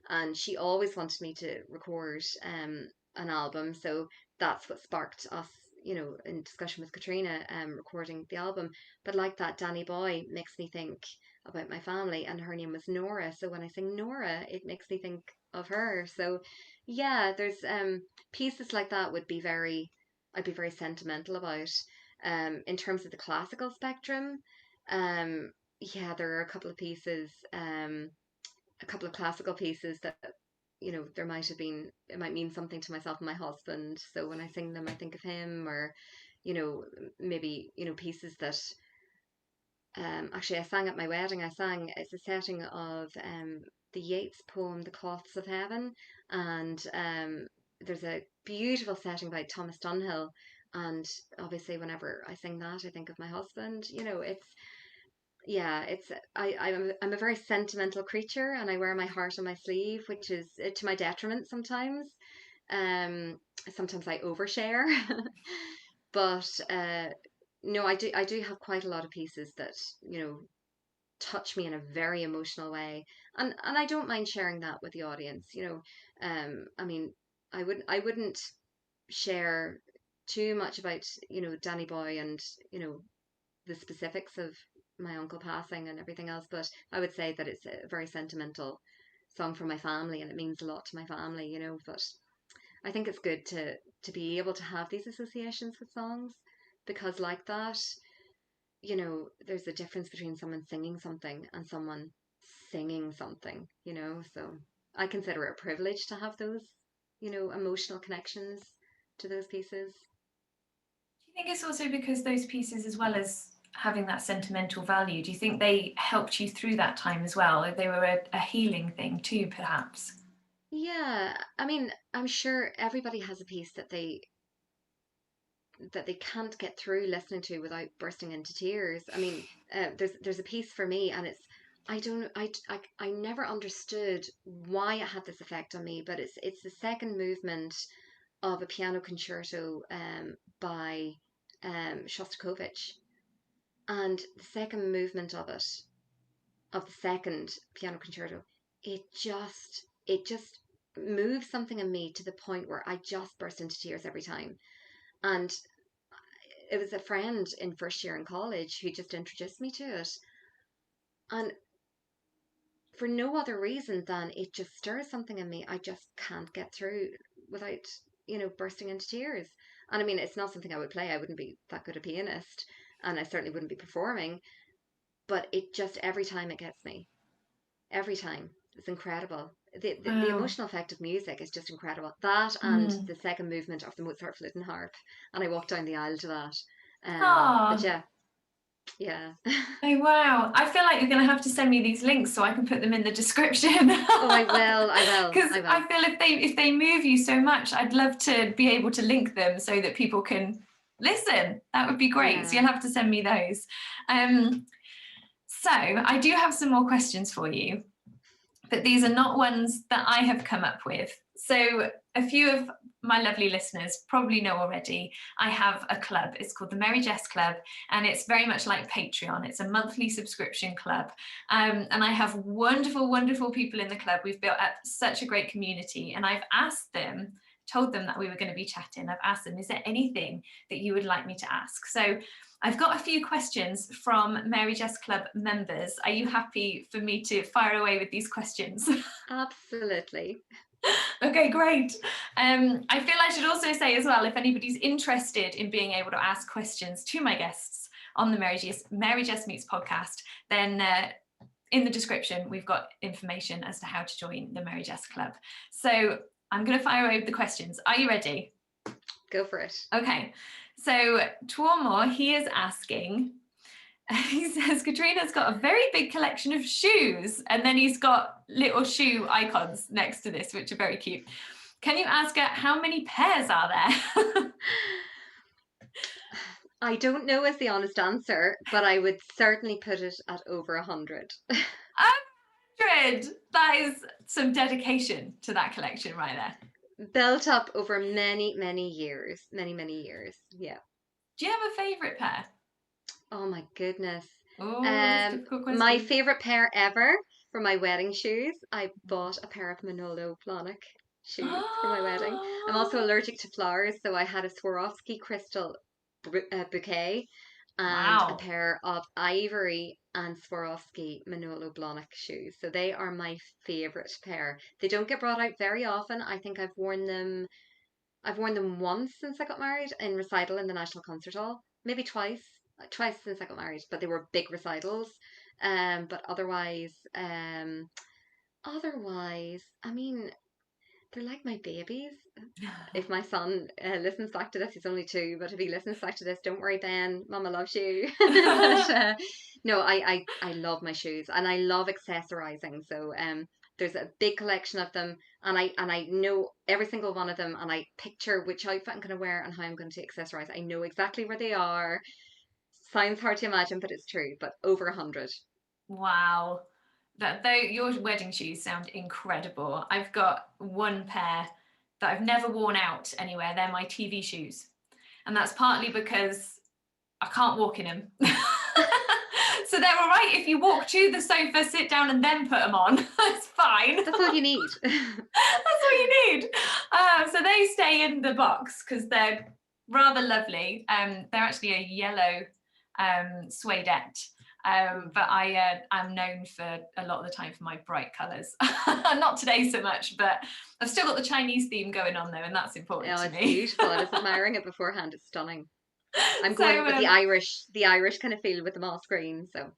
Speaker 2: and she always wanted me to record an album. So that's what sparked us, you know, in discussion with Katrina, recording the album. But like that, Danny Boy makes me think about my family, and her name was Nora. So when I sing Nora, it makes me think of her. So yeah, there's pieces like that would be very, I'd be very sentimental about. In terms of the classical spectrum, yeah, there are a couple of pieces, a couple of classical pieces that, you know, there might have been, it might mean something to myself and my husband. So when I sing them, I think of him. Or, you know, maybe, you know, pieces that actually I sang at my wedding. I sang, it's a setting of the Yeats poem The Cloths of Heaven, and there's a beautiful setting by Thomas Dunhill, and obviously whenever I sing that, I think of my husband. You know, it's, yeah, I'm a very sentimental creature, and I wear my heart on my sleeve, which is to my detriment sometimes. Um, Sometimes I overshare, but no, I do have quite a lot of pieces that touch me in a very emotional way, and I don't mind sharing that with the audience. I mean, I wouldn't share too much about Danny Boy and the specifics of my uncle passing and everything else, but I would say that it's a very sentimental song for my family, and it means a lot to my family. But I think it's good to be able to have these associations with songs, because like that, there's a difference between someone singing something and someone singing something, so I consider it a privilege to have those, emotional connections to those pieces.
Speaker 1: Do you think it's also because those pieces, as well as having that sentimental value, do you think they helped you through that time as well? They were a healing thing too, perhaps?
Speaker 2: Yeah, I mean, I'm sure everybody has a piece that they can't get through listening to without bursting into tears. I mean, there's a piece for me, and it's I don't I never understood why it had this effect on me, but it's the second movement of a piano concerto by Shostakovich, and the second movement of the second piano concerto, it just moves something in me to the point where I just burst into tears every time. And it was a friend in first year in college who just introduced me to it. And for no other reason than it just stirs something in me I just can't get through without, bursting into tears. And I mean, it's not something I would play. I wouldn't be that good a pianist, and I certainly wouldn't be performing. But it just, every time it gets me. Every time. It's incredible. The
Speaker 1: Wow.
Speaker 2: emotional effect of music is just incredible. That and
Speaker 1: Mm.
Speaker 2: the second movement of the Mozart flute and harp. And I walked down the aisle to that. But
Speaker 1: Ah,
Speaker 2: yeah, yeah.
Speaker 1: oh wow. I feel like you're going to have to send me these links so I can put them in the description.
Speaker 2: Oh, I will. I will.
Speaker 1: Because
Speaker 2: I will.
Speaker 1: I feel if they move you so much, I'd love to be able to link them so that people can listen. That would be great. So
Speaker 2: Yeah.
Speaker 1: you'll have to send me those. Um, so I do have some more questions for you, but these are not ones that I have come up with. So a few of my lovely listeners probably know already, I have a club. It's called the Mary-Jess Club, and it's very much like Patreon. It's a monthly subscription club. And I have wonderful, wonderful people in the club. We've built up such a great community, and I've asked them, told them that we were going to be chatting. I've asked them, is there anything that you would like me to ask? So I've got a few questions from Mary-Jess Club members. Are you happy for me to fire away with these questions?
Speaker 2: Absolutely.
Speaker 1: Okay, great. I feel I should also say as well, if anybody's interested in being able to ask questions to my guests on the Mary-Jess Meets podcast, then in the description, we've got information as to how to join the Mary-Jess Club. So I'm going to fire away with the questions. Are you ready?
Speaker 2: Go for it.
Speaker 1: Okay. So Tuomo, he is asking, he says Katrina's got a very big collection of shoes, and then he's got little shoe icons next to this, which are very cute. Can you ask her how many pairs are there?
Speaker 2: I don't know is the honest answer, but I would certainly put it at over 100.
Speaker 1: 100. That is some dedication to that collection right there.
Speaker 2: Built up over many, many years. Many, many years. Yeah.
Speaker 1: Do you have a favourite pair?
Speaker 2: Oh my goodness.
Speaker 1: Oh, that's a difficult
Speaker 2: My
Speaker 1: question.
Speaker 2: favorite pair ever for my wedding shoes. I bought a pair of Manolo Blahnik shoes for my wedding. I'm also allergic to flowers, so I had a Swarovski crystal bouquet and a
Speaker 1: Wow.
Speaker 2: pair of ivory and Swarovski Manolo Blahnik shoes. So they are my favorite pair. They don't get brought out very often. I think I've worn them once since I got married in recital in the National Concert Hall. Maybe twice since I got married, but they were big recitals. But otherwise, I mean, they're like my babies. If my son listens back to this, he's only 2, but if he listens back to this, don't worry, Ben, Mama loves you. But no, I love my shoes, and I love accessorizing. So there's a big collection of them, and I know every single one of them, and I picture which outfit I'm going to wear and how I'm going to accessorize. I know exactly where they are. Sounds hard to imagine, but it's true. But over 100.
Speaker 1: Wow. That though your wedding shoes sound incredible. I've got one pair that I've never worn out anywhere. They're my TV shoes. And that's partly because I can't walk in them. So they're all right if you walk to the sofa, sit down, and then put them on. That's fine.
Speaker 2: That's all you need.
Speaker 1: That's all you need. So they stay in the box because they're rather lovely. They're actually a yellow suedette. But I'm known for a lot of the time for my bright colours. Not today so much, but I've still got the Chinese theme going on though, and that's important to
Speaker 2: It's
Speaker 1: me.
Speaker 2: beautiful. I was admiring it beforehand. It's stunning. I'm
Speaker 1: So,
Speaker 2: going with the Irish kind of feel with the moss green. So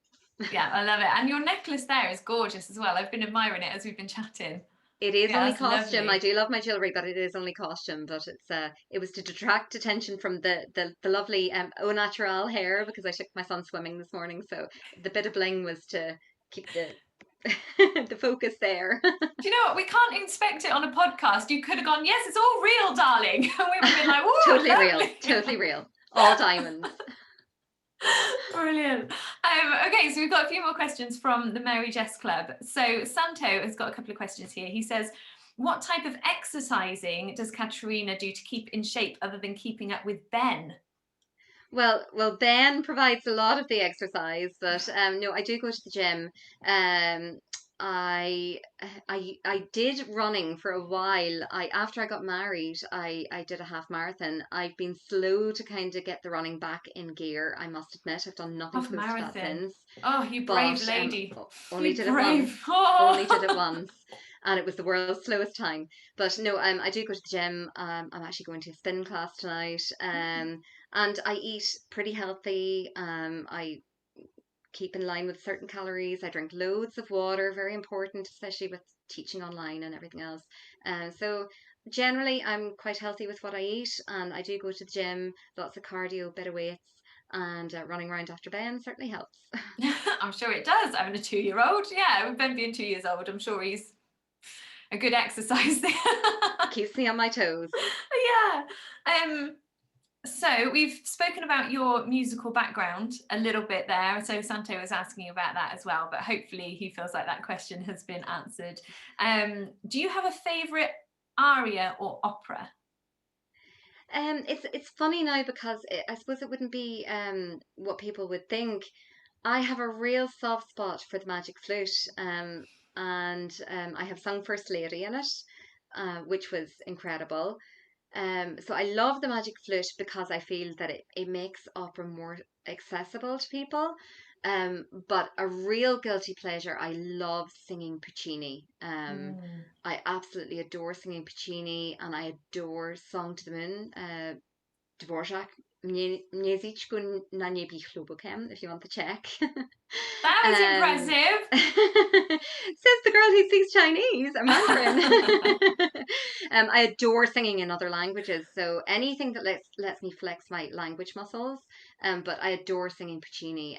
Speaker 1: yeah, I love it. And your necklace there is gorgeous as well. I've been admiring it as we've been chatting.
Speaker 2: it is
Speaker 1: Yeah,
Speaker 2: only
Speaker 1: that's
Speaker 2: costume. I
Speaker 1: lovely.
Speaker 2: do love my jewelry, but it is only costume. But it was to detract attention from the lovely au naturel hair because I took my son swimming this morning. So the bit of bling was to keep the the focus there.
Speaker 1: Do you know what? We can't inspect it on a podcast. You could have gone, yes, it's all real, darling. And we would have been like, whoa,
Speaker 2: Totally real.
Speaker 1: lovely.
Speaker 2: Totally real. All diamonds.
Speaker 1: Brilliant. Okay, so we've got a few more questions from the Mary-Jess Club. So Santo has got a couple of questions here. He says, what type of exercising does Katrina do to keep in shape other than keeping up with Ben?
Speaker 2: Well, Ben provides a lot of the exercise, but no, I do go to the gym. Um, I did running for a while. I After I got married, I did a half marathon. I've been slow to kind of get the running back in gear. I must admit, I've done nothing
Speaker 1: Half
Speaker 2: close to that
Speaker 1: marathon.
Speaker 2: since.
Speaker 1: Oh, you brave
Speaker 2: But
Speaker 1: lady.
Speaker 2: only
Speaker 1: You
Speaker 2: did it once.
Speaker 1: brave.
Speaker 2: Only did it
Speaker 1: Oh.
Speaker 2: once, and it was the world's slowest time. But no, I do go to the gym. I'm actually going to a spin class tonight. And I eat pretty healthy. I keep in line with certain calories. I drink loads of water, very important, especially with teaching online and everything else. So generally, I'm quite healthy with what I eat, and I do go to the gym, lots of cardio, bit of weights, and running around after Ben certainly helps.
Speaker 1: I'm sure it does. Having a 2-year-old. Yeah, with Ben being 2 years old, I'm sure he's a good exercise there.
Speaker 2: Keeps me on my toes.
Speaker 1: Yeah. So we've spoken about your musical background a little bit there. So Santo was asking about that as well, but hopefully he feels like that question has been answered. Do you have a favourite aria or opera?
Speaker 2: It's funny now because I suppose it wouldn't be what people would think. I have a real soft spot for the magic flute, and I have sung First Lady in it, which was incredible. So I love the magic flute because I feel that it makes opera more accessible to people. But a real guilty pleasure, I love singing Puccini.
Speaker 1: Mm.
Speaker 2: I absolutely adore singing Puccini, and I adore Song to the Moon. Dvorak. Mniezicku na niebie if you want to check.
Speaker 1: That was
Speaker 2: um,
Speaker 1: impressive.
Speaker 2: says the girl who speaks Chinese or Mandarin. I adore singing in other languages, so anything that lets me flex my language muscles. But I adore singing Puccini.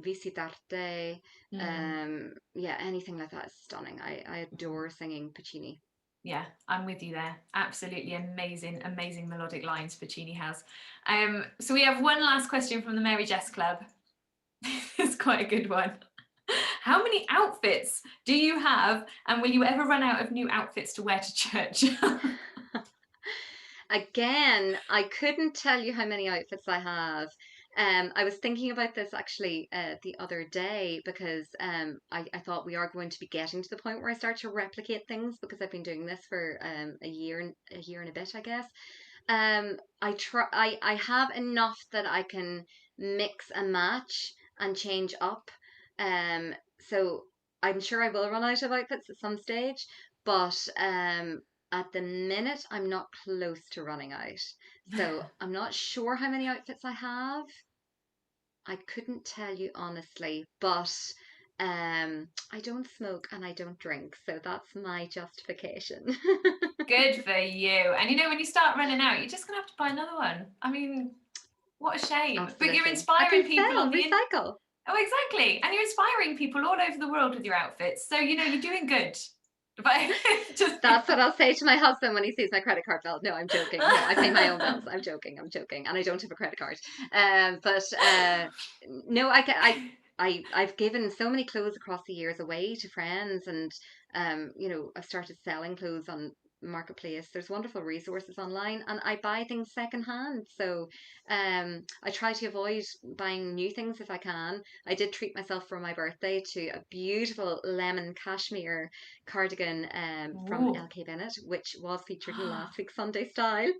Speaker 2: Visitarte.
Speaker 1: Mm.
Speaker 2: Yeah, anything like that is stunning. I adore singing Puccini.
Speaker 1: Yeah, I'm with you there. Absolutely amazing, amazing melodic lines Puccini has. So we have one last question from the Mary-Jess Club. It's quite a good one. How many outfits do you have, and will you ever run out of new outfits to wear to church?
Speaker 2: Again, I couldn't tell you how many outfits I have. I was thinking about this actually the other day because I thought we are going to be getting to the point where I start to replicate things because I've been doing this for a year and a bit, I guess. I have enough that I can mix and match and change up. So I'm sure I will run out of outfits at some stage, but at the minute I'm not close to running out. So I'm not sure how many outfits I have. I couldn't tell you honestly, but I don't smoke and I don't drink, so that's my justification.
Speaker 1: Good for you. And you know, when you start running out, you're just gonna have to buy another one. I mean, what a shame. But you're
Speaker 2: Absolutely. I can
Speaker 1: inspiring people
Speaker 2: sell,
Speaker 1: on the
Speaker 2: recycle.
Speaker 1: Oh, exactly. And you're inspiring people all over the world with your outfits. So, you know, you're doing good. But just
Speaker 2: That's what I'll say to my husband when he sees my credit card bill. No, I'm joking. No, I pay my own bills. I'm joking. I'm joking, and I don't have a credit card. But no, I've given so many clothes across the years away to friends, and I've started selling clothes on Marketplace. There's wonderful resources online, and I buy things secondhand. So I try to avoid buying new things if I can. I did treat myself for my birthday to a beautiful lemon cashmere cardigan from
Speaker 1: Ooh.
Speaker 2: LK Bennett, which was featured in last week's Sunday Style.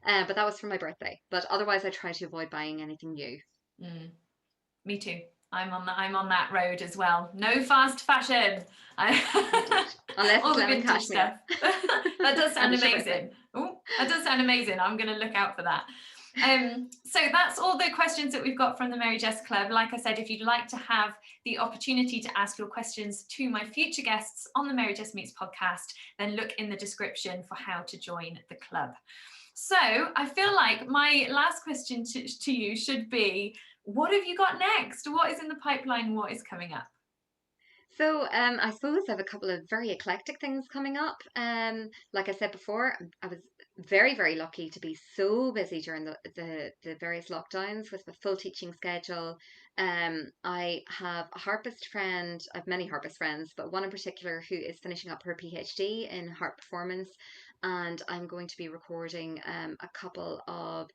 Speaker 2: But that was for my birthday. But otherwise, I try to avoid buying anything new.
Speaker 1: Mm, me too. I'm on that road as well. No fast fashion.
Speaker 2: Indeed. Unless
Speaker 1: All
Speaker 2: it's
Speaker 1: the
Speaker 2: lemon
Speaker 1: vintage
Speaker 2: cashmere.
Speaker 1: stuff. That does
Speaker 2: And
Speaker 1: sound
Speaker 2: it's your birthday.
Speaker 1: amazing. Oh, that does sound amazing. I'm going to look out for that. So that's all the questions that we've got from the Mary-Jess Club. Like I said, if you'd like to have the opportunity to ask your questions to my future guests on the Mary-Jess Meets podcast, then look in the description for how to join the club. So I feel like my last question to you should be, what have you got next? What is in the pipeline? What is coming up?
Speaker 2: So I suppose I have a couple of very eclectic things coming up. Like I said before, I was very, very lucky to be so busy during the various lockdowns with the full teaching schedule. I have a harpist friend, I have many harpist friends, but one in particular who is finishing up her PhD in harp performance. And I'm going to be recording a couple of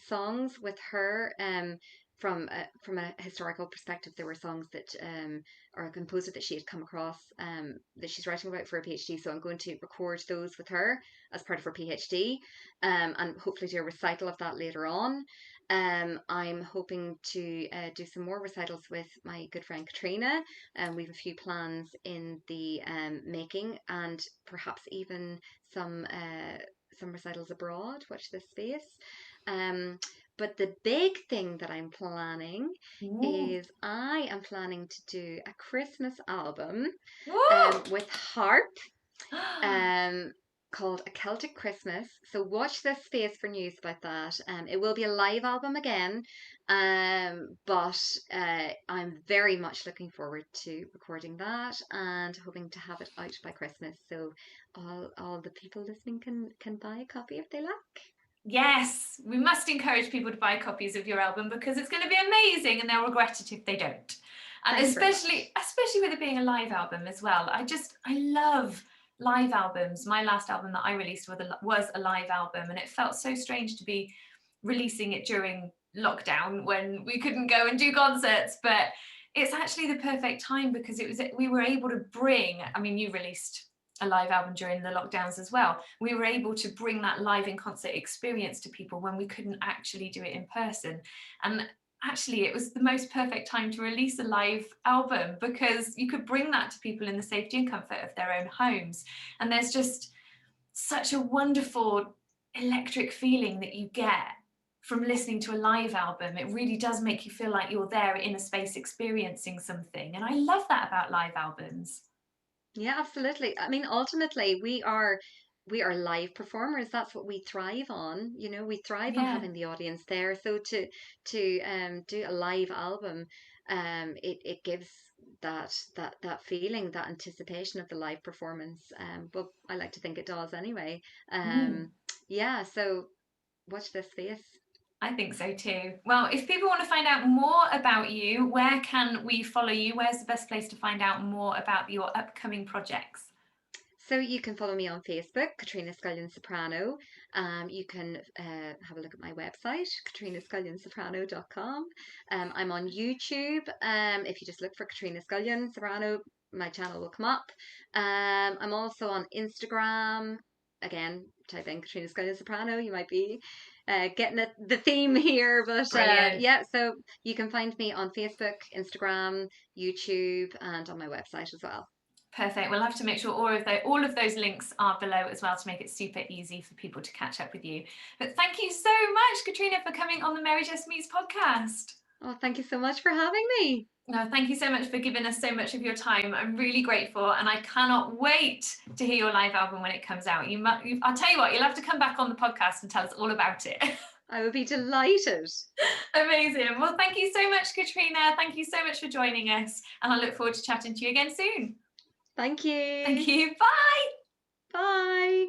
Speaker 2: songs with her. From a historical perspective, there were songs that or a composer that she had come across that she's writing about for a PhD. So I'm going to record those with her as part of her PhD, and hopefully do a recital of that later on. I'm hoping to do some more recitals with my good friend Katrina, and we have a few plans in the making, and perhaps even some recitals abroad. Watch this space. Um, but the big thing that I'm planning
Speaker 1: Ooh.
Speaker 2: is I am planning to do a Christmas album
Speaker 1: Woo!
Speaker 2: with harp um, called A Celtic Christmas. So watch this space for news about that. It will be a live album again, but I'm very much looking forward to recording that and hoping to have it out by Christmas. So all the people listening can buy a copy if they like.
Speaker 1: Yes, we must encourage people to buy copies of your album because it's going to be amazing and they'll regret it if they don't. And
Speaker 2: Thank you very much.
Speaker 1: especially with it being a live album as well. I love live albums. My last album that I released was a live album, and it felt so strange to be releasing it during lockdown when we couldn't go and do concerts, but it's actually the perfect time because we were able to bring, I mean, you released a live album during the lockdowns as well. We were able to bring that live in concert experience to people when we couldn't actually do it in person. And actually, it was the most perfect time to release a live album because you could bring that to people in the safety and comfort of their own homes. And there's just such a wonderful electric feeling that you get from listening to a live album. It really does make you feel like you're there in a space experiencing something. And I love that about live albums.
Speaker 2: Yeah, absolutely. I mean, ultimately, we are live performers. That's what we thrive on. We thrive on
Speaker 1: Yeah.
Speaker 2: having the audience there. So to do a live album, it gives that feeling, that anticipation of the live performance. But I like to think it does anyway.
Speaker 1: Mm.
Speaker 2: Yeah. So watch this space.
Speaker 1: I think so too. Well, if people want to find out more about you, where can we follow you? Where's the best place to find out more about your upcoming projects?
Speaker 2: So you can follow me on Facebook, Katrina Scullion Soprano. You can have a look at my website, katrinascullionsoprano.com. I'm on YouTube. If you just look for Katrina Scullion Soprano, my channel will come up. I'm also on Instagram. Again, type in Katrina Scullion Soprano. You might be getting the theme here, but
Speaker 1: Brilliant.
Speaker 2: yeah. So you can find me on Facebook, Instagram, YouTube, and on my website as well.
Speaker 1: Perfect. We'll have to make sure all of those links are below as well to make it super easy for people to catch up with you. But thank you so much, Katrina, for coming on the Mary-Jess Meets podcast.
Speaker 2: Oh, thank you so much for having me.
Speaker 1: No, thank you so much for giving us so much of your time. I'm really grateful, and I cannot wait to hear your live album when it comes out. I'll tell you what, you'll have to come back on the podcast and tell us all about it.
Speaker 2: I would be delighted.
Speaker 1: Amazing. Well, thank you so much, Katrina. Thank you so much for joining us, and I look forward to chatting to you again soon.
Speaker 2: Thank
Speaker 1: Thank
Speaker 2: you.
Speaker 1: you. Bye.
Speaker 2: Bye.